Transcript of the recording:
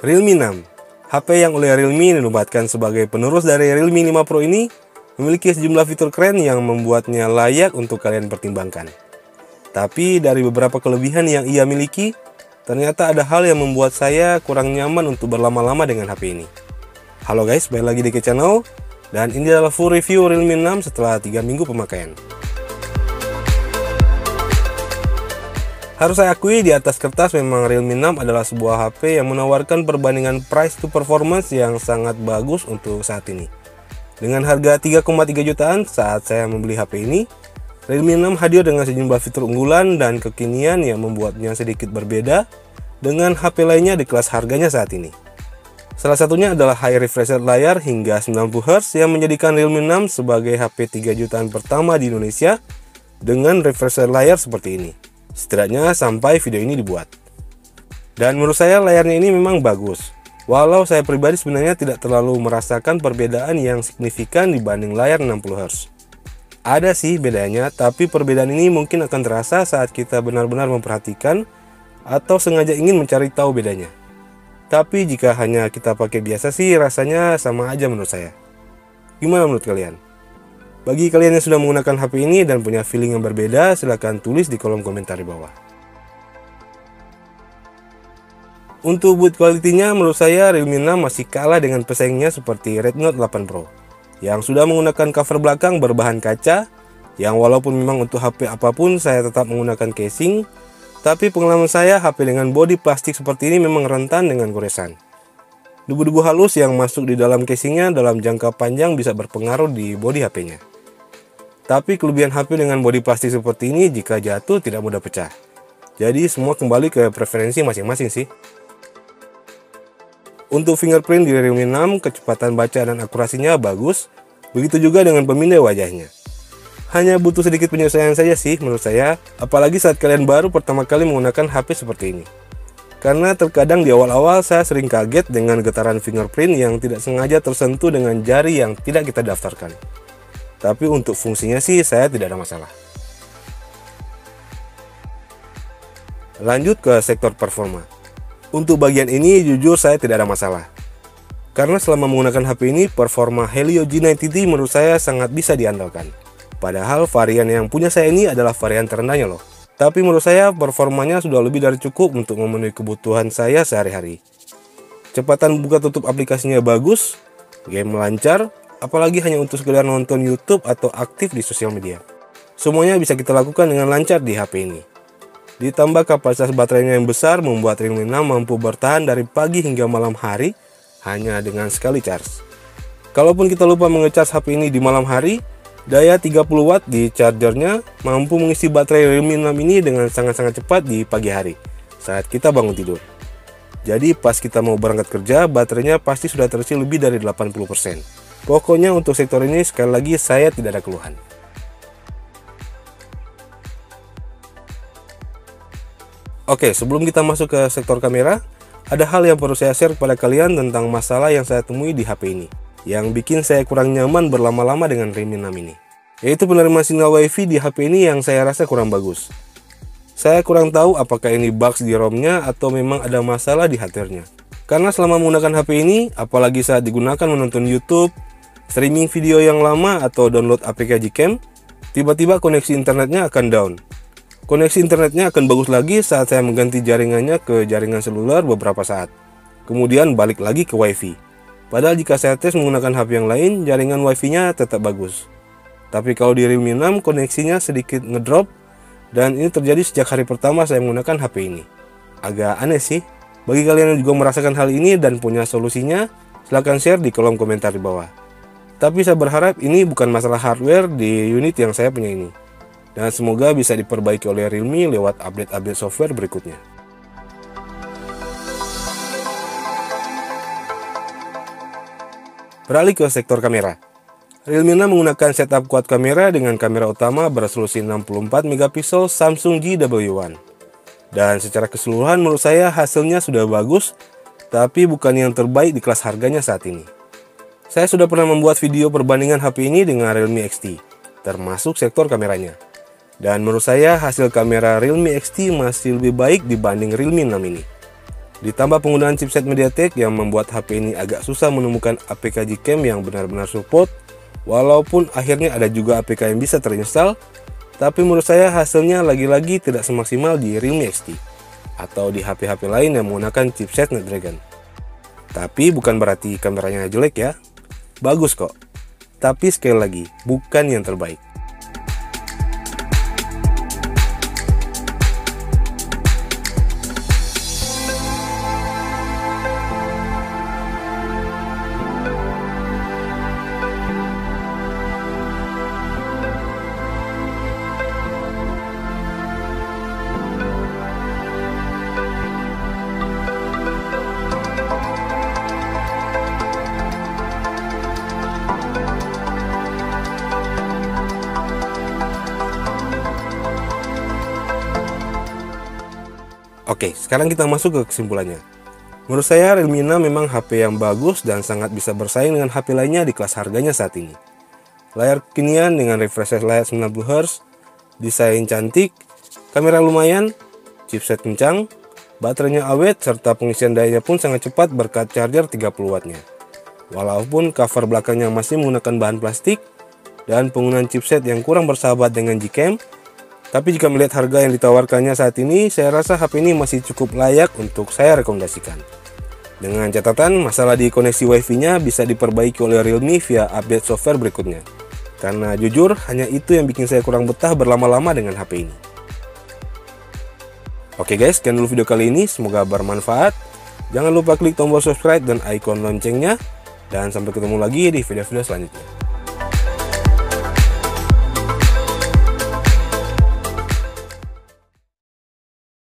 Realme 6, HP yang oleh Realme dinobatkan sebagai penerus dari Realme 5 Pro ini memiliki sejumlah fitur keren yang membuatnya layak untuk kalian pertimbangkan. Tapi dari beberapa kelebihan yang ia miliki, ternyata ada hal yang membuat saya kurang nyaman untuk berlama-lama dengan HP ini. Halo guys, balik lagi di channel, dan ini adalah full review Realme 6 setelah 3 minggu pemakaian. Harus saya akui, di atas kertas memang Realme 6 adalah sebuah HP yang menawarkan perbandingan price to performance yang sangat bagus untuk saat ini. Dengan harga 3,3 jutaan saat saya membeli HP ini, Realme 6 hadir dengan sejumlah fitur unggulan dan kekinian yang membuatnya sedikit berbeda dengan HP lainnya di kelas harganya saat ini. Salah satunya adalah high refresh rate layar hingga 90Hz yang menjadikan Realme 6 sebagai HP 3 jutaan pertama di Indonesia dengan refresh rate layar seperti ini. Setidaknya sampai video ini dibuat. Dan menurut saya layarnya ini memang bagus. Walau saya pribadi sebenarnya tidak terlalu merasakan perbedaan yang signifikan dibanding layar 60Hz. Ada sih bedanya, tapi perbedaan ini mungkin akan terasa saat kita benar-benar memperhatikan atau sengaja ingin mencari tahu bedanya. Tapi jika hanya kita pakai biasa sih rasanya sama aja menurut saya. Gimana menurut kalian? Bagi kalian yang sudah menggunakan HP ini dan punya feeling yang berbeda, silahkan tulis di kolom komentar di bawah. Untuk build quality-nya, menurut saya Realme 6 masih kalah dengan pesaingnya seperti Redmi Note 8 Pro yang sudah menggunakan cover belakang berbahan kaca, yang walaupun memang untuk HP apapun saya tetap menggunakan casing, tapi pengalaman saya HP dengan bodi plastik seperti ini memang rentan dengan goresan. Debu-debu halus yang masuk di dalam casingnya dalam jangka panjang bisa berpengaruh di bodi HP-nya. Tapi kelebihan HP dengan bodi plastik seperti ini jika jatuh tidak mudah pecah. Jadi semua kembali ke preferensi masing-masing sih. Untuk fingerprint di Realme 6, kecepatan baca dan akurasinya bagus. Begitu juga dengan pemindai wajahnya. Hanya butuh sedikit penyesuaian saja sih menurut saya, apalagi saat kalian baru pertama kali menggunakan HP seperti ini. Karena terkadang di awal-awal saya sering kaget dengan getaran fingerprint yang tidak sengaja tersentuh dengan jari yang tidak kita daftarkan. Tapi untuk fungsinya sih saya tidak ada masalah. Lanjut ke sektor performa. Untuk bagian ini jujur saya tidak ada masalah. Karena selama menggunakan HP ini, performa Helio G90T menurut saya sangat bisa diandalkan. Padahal varian yang punya saya ini adalah varian terendahnya loh. Tapi menurut saya performanya sudah lebih dari cukup untuk memenuhi kebutuhan saya sehari-hari. Kecepatan buka tutup aplikasinya bagus, game lancar, apalagi hanya untuk sekedar nonton YouTube atau aktif di sosial media. Semuanya bisa kita lakukan dengan lancar di HP ini. Ditambah kapasitas baterainya yang besar membuat Realme 6 mampu bertahan dari pagi hingga malam hari hanya dengan sekali charge. Kalaupun kita lupa mengecas HP ini di malam hari, daya 30 watt di chargernya mampu mengisi baterai Realme 6 ini dengan sangat-sangat cepat di pagi hari saat kita bangun tidur. Jadi pas kita mau berangkat kerja, baterainya pasti sudah terisi lebih dari 80%. Pokoknya untuk sektor ini sekali lagi saya tidak ada keluhan. Oke, sebelum kita masuk ke sektor kamera, ada hal yang perlu saya share kepada kalian tentang masalah yang saya temui di HP ini, yang bikin saya kurang nyaman berlama-lama dengan Realme 6 ini. Yaitu penerimaan sinyal WiFi di HP ini yang saya rasa kurang bagus. Saya kurang tahu apakah ini bugs di ROM-nya atau memang ada masalah di hardware-nya. Karena selama menggunakan HP ini, apalagi saat digunakan menonton YouTube, streaming video yang lama atau download aplikasi Gcam, tiba-tiba koneksi internetnya akan down. Koneksi internetnya akan bagus lagi saat saya mengganti jaringannya ke jaringan seluler beberapa saat. Kemudian balik lagi ke WiFi. Padahal jika saya tes menggunakan HP yang lain, jaringan WiFi-nya tetap bagus. Tapi kalau di Realme 6 koneksinya sedikit ngedrop, dan ini terjadi sejak hari pertama saya menggunakan HP ini. Agak aneh sih. Bagi kalian yang juga merasakan hal ini dan punya solusinya, silahkan share di kolom komentar di bawah. Tapi saya berharap ini bukan masalah hardware di unit yang saya punya ini. Dan semoga bisa diperbaiki oleh Realme lewat update-update software berikutnya. Beralih ke sektor kamera. Realme 6 menggunakan setup quad kamera dengan kamera utama beresolusi 64 MP Samsung GW1. Dan secara keseluruhan menurut saya hasilnya sudah bagus, tapi bukan yang terbaik di kelas harganya saat ini. Saya sudah pernah membuat video perbandingan HP ini dengan Realme XT, termasuk sektor kameranya. Dan menurut saya hasil kamera Realme XT masih lebih baik dibanding Realme 6 ini. Ditambah penggunaan chipset MediaTek yang membuat HP ini agak susah menemukan APK Gcam yang benar-benar support. Walaupun akhirnya ada juga APK yang bisa terinstall, tapi menurut saya hasilnya lagi-lagi tidak semaksimal di Realme XT atau di HP-HP lain yang menggunakan chipset Snapdragon. Tapi bukan berarti kameranya jelek ya, bagus kok. Tapi sekali lagi, bukan yang terbaik. Oke, sekarang kita masuk ke kesimpulannya. Menurut saya Realme 6 memang HP yang bagus dan sangat bisa bersaing dengan HP lainnya di kelas harganya saat ini. Layar kekinian dengan refresh rate layar 90Hz, desain cantik, kamera lumayan, chipset kencang, baterainya awet, serta pengisian dayanya pun sangat cepat berkat charger 30 wattnya. Walaupun cover belakangnya masih menggunakan bahan plastik dan penggunaan chipset yang kurang bersahabat dengan Gcam, tapi jika melihat harga yang ditawarkannya saat ini, saya rasa HP ini masih cukup layak untuk saya rekomendasikan. Dengan catatan, masalah di koneksi Wi-Fi-nya bisa diperbaiki oleh Realme via update software berikutnya. Karena jujur, hanya itu yang bikin saya kurang betah berlama-lama dengan HP ini. Oke guys, sekian dulu video kali ini, semoga bermanfaat. Jangan lupa klik tombol subscribe dan ikon loncengnya. Dan sampai ketemu lagi di video-video selanjutnya.